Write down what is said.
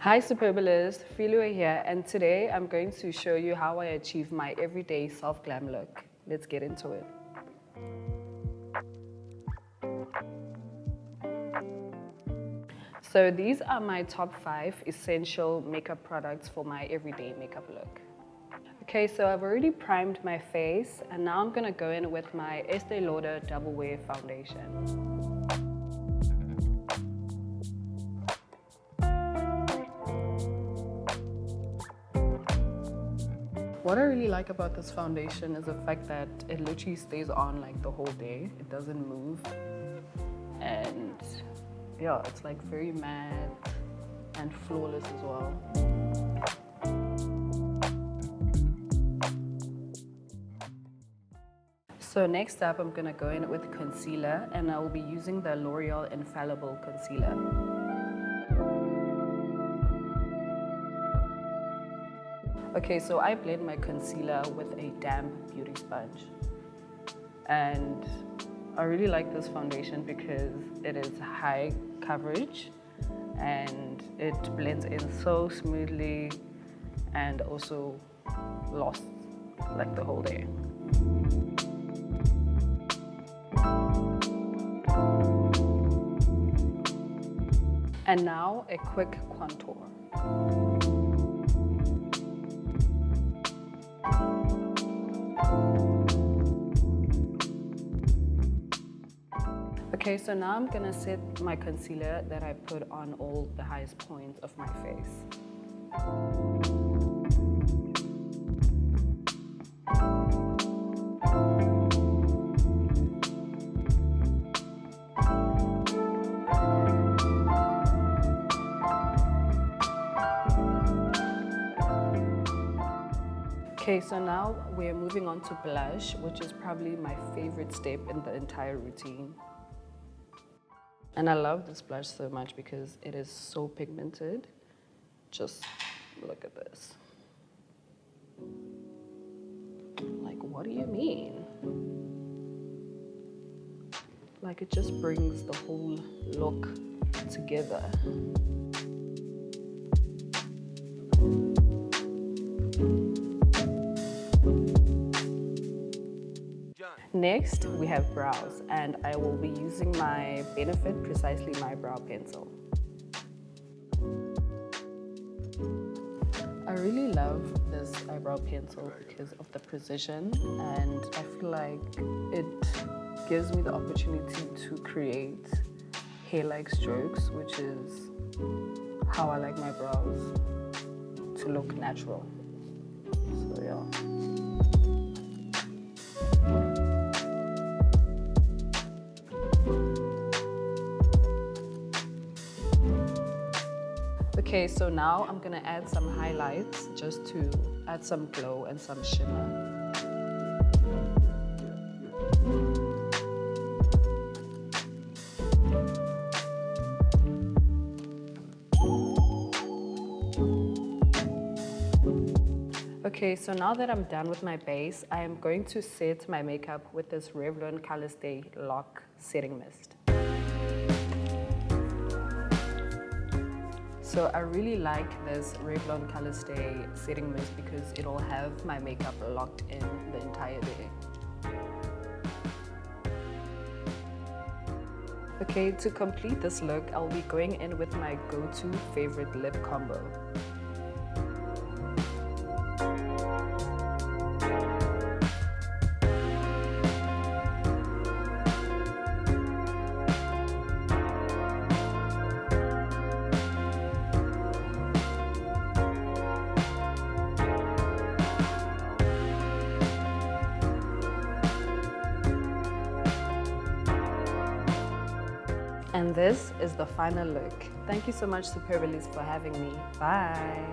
Hi Superbalist, Refiloe here, and today I'm going to show you how I achieve my everyday self-glam look. Let's get into it. So these are my top 5 essential makeup products for my everyday makeup look. Okay, so I've already primed my face, and now I'm gonna go in with my Estee Lauder Double Wear Foundation. What I really like about this foundation is the fact that it literally stays on like the whole day. It doesn't move. And yeah, it's like very matte and flawless as well. So next up, I'm gonna go in with concealer, and I will be using the L'Oreal Infallible Concealer. Okay, so I blend my concealer with a damp beauty sponge. And I really like this foundation because it is high coverage and it blends in so smoothly and also lasts like the whole day. And now a quick contour. Okay, so now I'm gonna set my concealer that I put on all the highest points of my face. Okay, so now we're moving on to blush, which is probably my favorite step in the entire routine. And I love this blush so much because it is so pigmented. Just look at this. Like, what do you mean? Like, it just brings the whole look together. Next, we have brows, and I will be using my Benefit Precisely My Brow Pencil. I really love this eyebrow pencil because of the precision, and I feel like it gives me the opportunity to create hair-like strokes, which is how I like my brows to look natural. So yeah. Okay, so now I'm gonna add some highlights just to add some glow and some shimmer. Okay, so now that I'm done with my base, I am going to set my makeup with this Revlon Color Stay Lock Setting Mist. So I really like this Revlon Color Stay Setting Mist because it'll have my makeup locked in the entire day. Okay, to complete this look, I'll be going in with my go-to favorite lip combo. And this is the final look. Thank you so much, Superbalist, for having me. Bye.